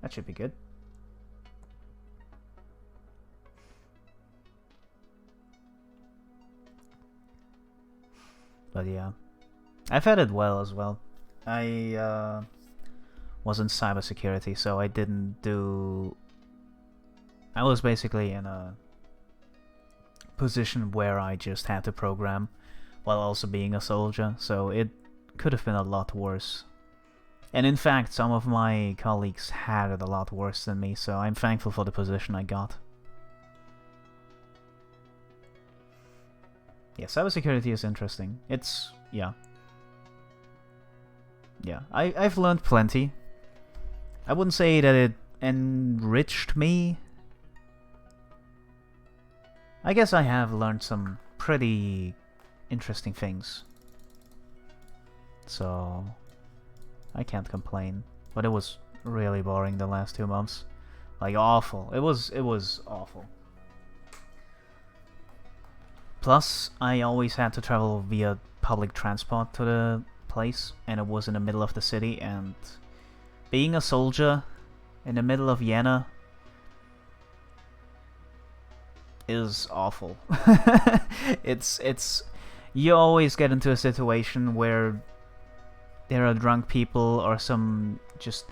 That should be good. But yeah, I've had it well as well. I was in cybersecurity, so I didn't do... I was basically in a position where I just had to program while also being a soldier, so it could have been a lot worse. And in fact, some of my colleagues had it a lot worse than me, so I'm thankful for the position I got. Yeah, cybersecurity is interesting. It's... yeah. Yeah, I've learned plenty. I wouldn't say that it enriched me. I guess I have learned some pretty interesting things. So... I can't complain. But it was really boring the last 2 months. Like, awful. It was awful. Plus, I always had to travel via public transport to the place, and it was in the middle of the city, and being a soldier in the middle of Vienna is awful. It's you always get into a situation where there are drunk people or some just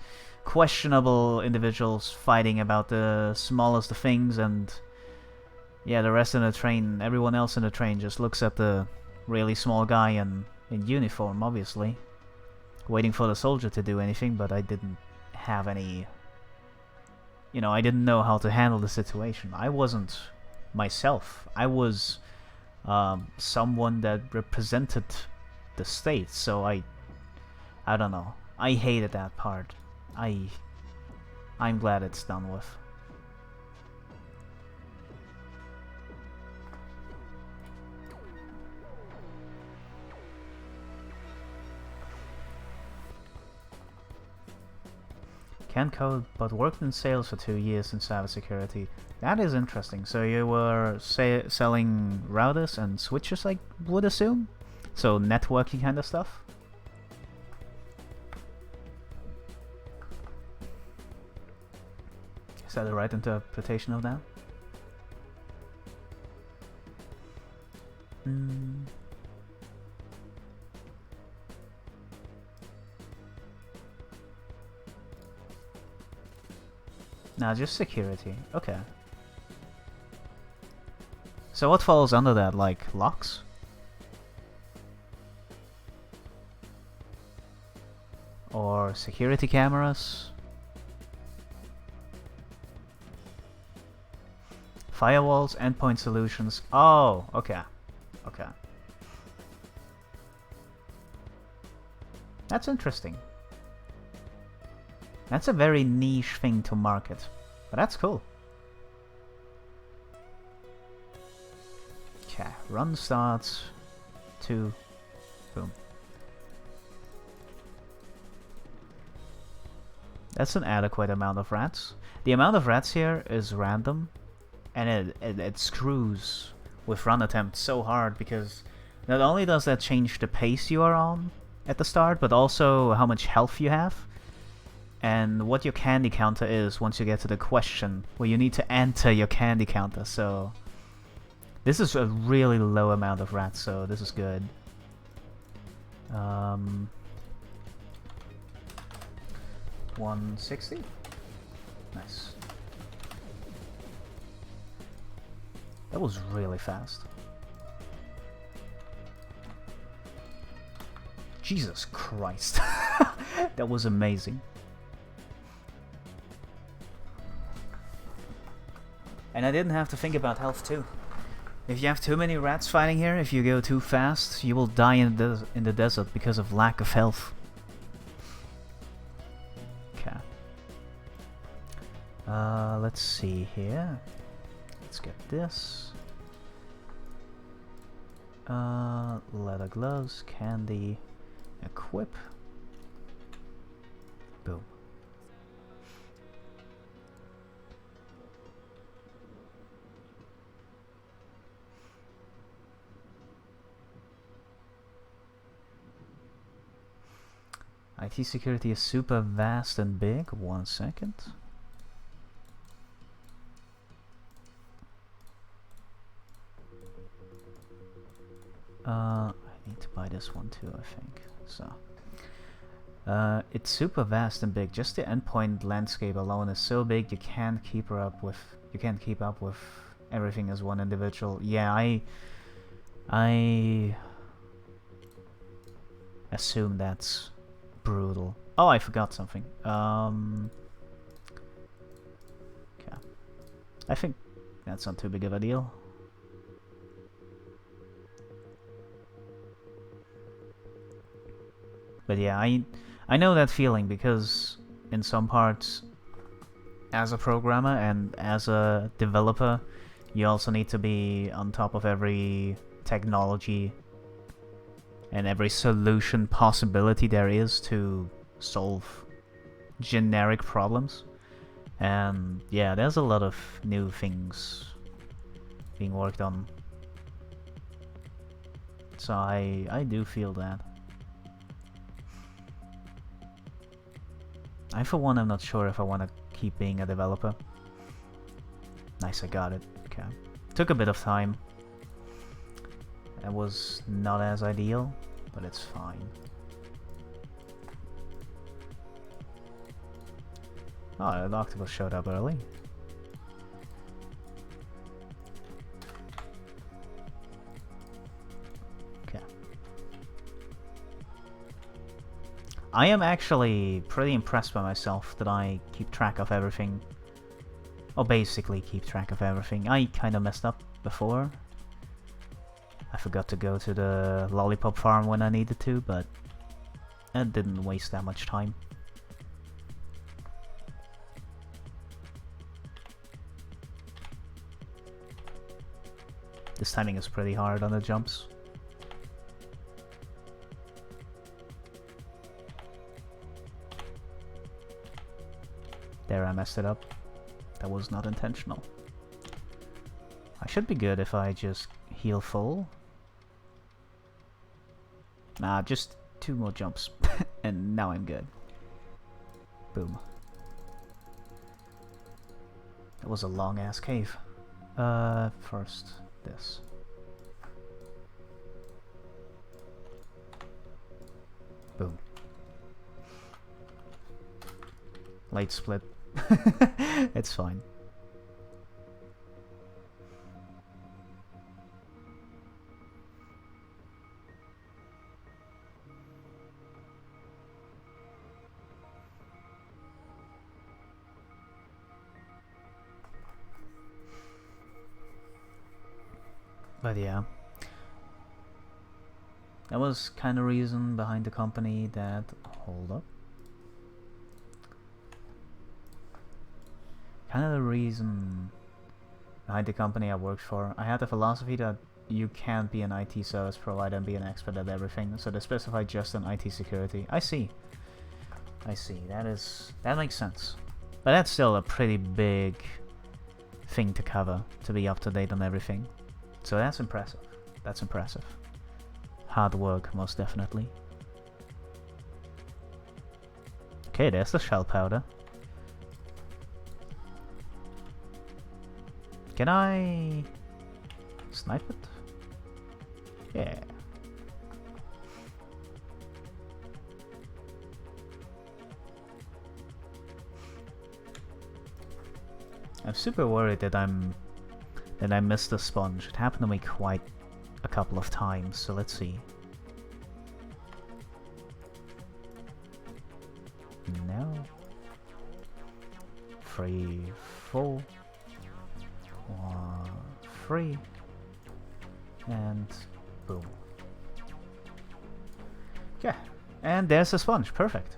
questionable individuals fighting about the smallest of things, and yeah, the rest of the train, everyone else in the train just looks at the really small guy in uniform, obviously, waiting for the soldier to do anything, but I didn't have any... You know, I didn't know how to handle the situation. I wasn't myself. I was someone that represented the state, so I don't know. I hated that part. I'm glad it's done with. Can't code, but worked in sales for 2 years in cybersecurity. That is interesting. So you were selling routers and switches, I would assume? So networking kind of stuff? Is that the right interpretation of that? Nah, just security. Okay. So what falls under that? Like locks? Or security cameras? Firewalls, endpoint solutions. Oh, okay. Okay. That's interesting. That's a very niche thing to market. But that's cool. Okay, run starts. 2. Boom. That's an adequate amount of rats. The amount of rats here is random. And it screws with run attempts so hard, because not only does that change the pace you are on at the start, but also how much health you have. And what your candy counter is once you get to the question, where you need to enter your candy counter. So this is a really low amount of rats, so this is good. 160? Nice. That was really fast. Jesus Christ. That was amazing. And I didn't have to think about health too. If you have too many rats fighting here, if you go too fast, you will die in the desert because of lack of health. Okay. Let's see here. Let's get this. Leather gloves, candy, equip. Boom. IT security is super vast and big. 1 second. I need to buy this one too, I think. So, it's super vast and big. Just the endpoint landscape alone is so big you can't keep up with everything as one individual. Yeah, I assume that's brutal. Oh, I forgot something. Okay. I think that's not too big of a deal. But yeah, I know that feeling because in some parts, as a programmer and as a developer, you also need to be on top of every technology and every solution possibility there is to solve generic problems. And yeah, there's a lot of new things being worked on. So I do feel that. For one, I'm not sure if I want to keep being a developer. Nice, I got it. Okay. Took a bit of time. It was not as ideal, but it's fine. Oh, the octopus showed up early. Okay. I am actually pretty impressed by myself that I keep track of everything. Or basically keep track of everything. I kinda messed up before. I forgot to go to the lollipop farm when I needed to, but it didn't waste that much time. This timing is pretty hard on the jumps. There, I messed it up. That was not intentional. I should be good if I just heal full. Nah, just 2 more jumps. And now I'm good. Boom. That was a long ass cave. First this. Boom. Late split. It's fine. But yeah, that was kind of reason behind the company that, hold up, kind of the reason behind the company I worked for. I had the philosophy that you can't be an IT service provider and be an expert at everything, so they specified just on IT security. I see. That makes sense. But that's still a pretty big thing to cover, to be up to date on everything. So that's impressive. That's impressive. Hard work, most definitely. Okay, there's the shell powder. Can I snipe it? Yeah. I'm super worried that I missed the sponge. It happened to me quite a couple of times, so let's see. No. 3, 4. 1, 3. And boom. Okay. And there's the sponge. Perfect.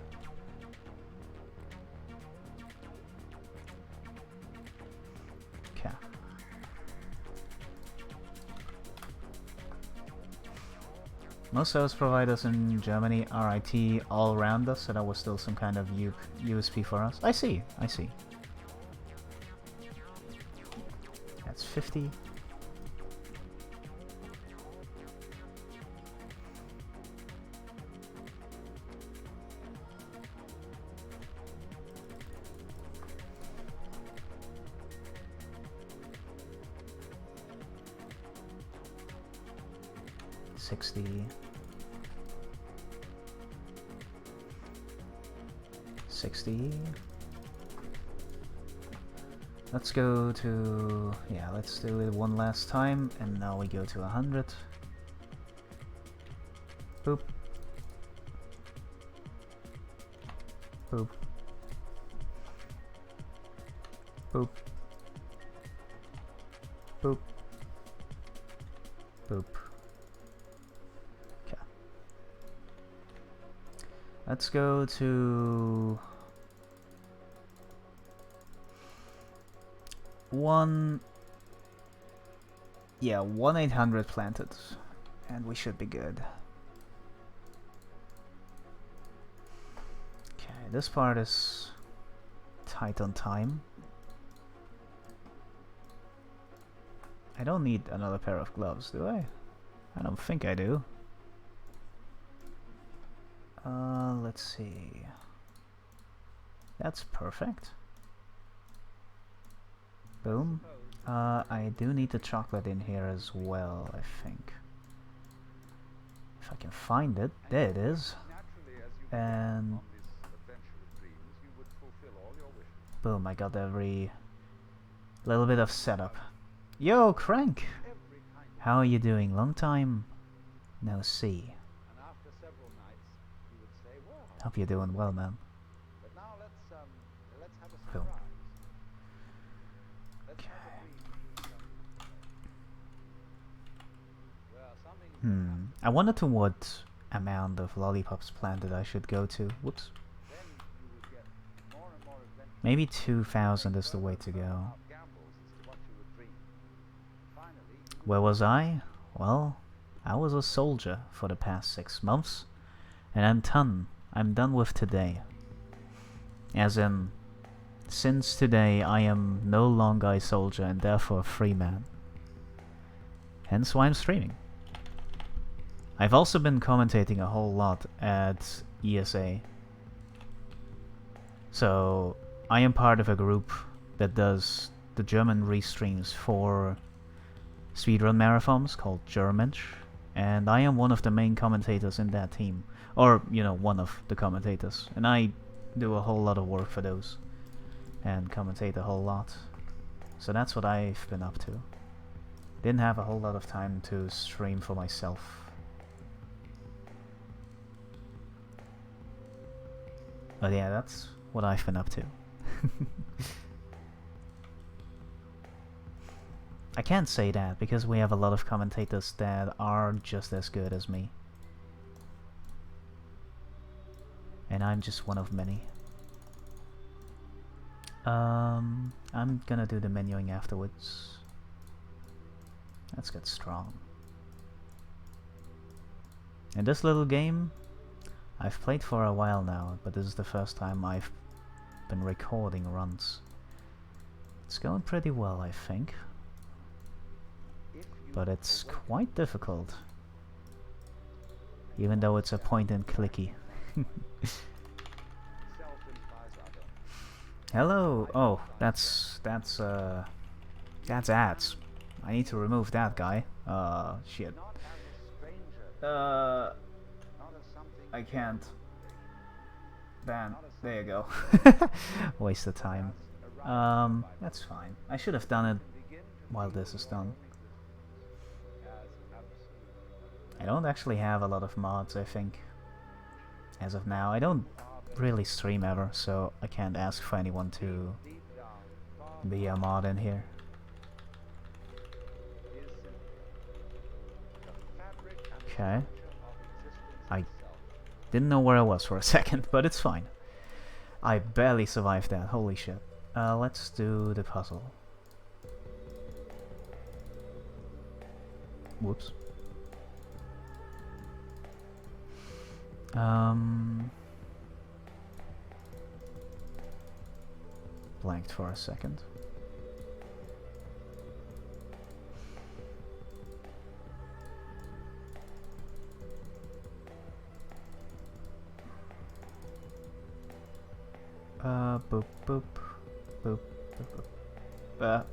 Most service providers in Germany are IT all around us, so that was still some kind of USP for us. I see. That's 50. 60. 60. Let's go to... yeah, let's do it one last time, and now we go to 100. Boop. Boop. Boop. Boop. Boop. Okay. Let's go to... 1-800 planted, and we should be good. Okay, this part is tight on time. I don't need another pair of gloves, do I? I don't think I do. Let's see. That's perfect. Boom. I do need the chocolate in here as well, I think. If I can find it. There it is. And... boom, I got every little bit of setup. Yo, Crank! How are you doing? Long time no see. Hope you're doing well, man. Boom. I wonder to what amount of lollipops planted I should go to. Whoops. Maybe 2,000 is the way to go. Where was I? Well, I was a soldier for the past 6 months, and I'm done with today. As in, since today I am no longer a soldier and therefore a free man. Hence why I'm streaming. I've also been commentating a whole lot at ESA. So, I am part of a group that does the German restreams for speedrun marathons called Germensch, and I am one of the main commentators in that team. Or, you know, one of the commentators. And I do a whole lot of work for those. And commentate a whole lot. So that's what I've been up to. Didn't have a whole lot of time to stream for myself. But yeah, that's what I've been up to. I can't say that because we have a lot of commentators that are just as good as me. And I'm just one of many. I'm gonna do the menuing afterwards. Let's get strong. In this little game, I've played for a while now, but this is the first time I've been recording runs. It's going pretty well, I think. But it's quite difficult. Even though it's a point and clicky. Hello! Oh, that's ads. I need to remove that guy. Shit. I can't. Ban. There you go. Waste of time. That's fine. I should have done it while this is done. I don't actually have a lot of mods, I think. As of now. I don't really stream ever, so I can't ask for anyone to be a mod in here. Okay. I didn't know where I was for a second, but it's fine. I barely survived that, holy shit. Let's do the puzzle. Whoops. Blanked for a second. Boop boop boop boop. That.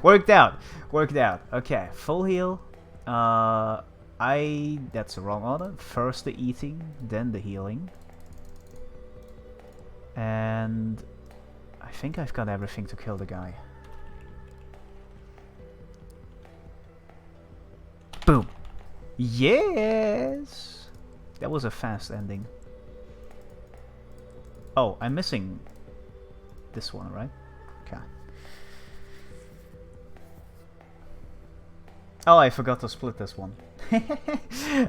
Worked out. Okay, full heal. That's the wrong order. First the eating, then the healing. And I think I've got everything to kill the guy. Boom. Yes! That was a fast ending. Oh, I'm missing this one, right? Okay. Oh, I forgot to split this one.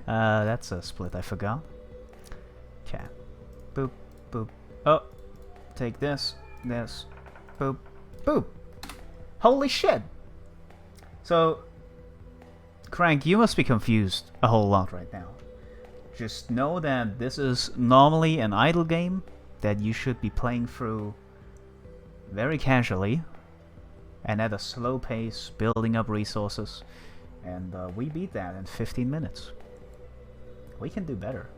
That's a split I forgot. Okay. Boop, boop. Oh, take this, this, boop, boop. Holy shit! So, Crank, you must be confused a whole lot right now. Just know that this is normally an idle game that you should be playing through very casually and at a slow pace, building up resources. And we beat that in 15 minutes. We can do better.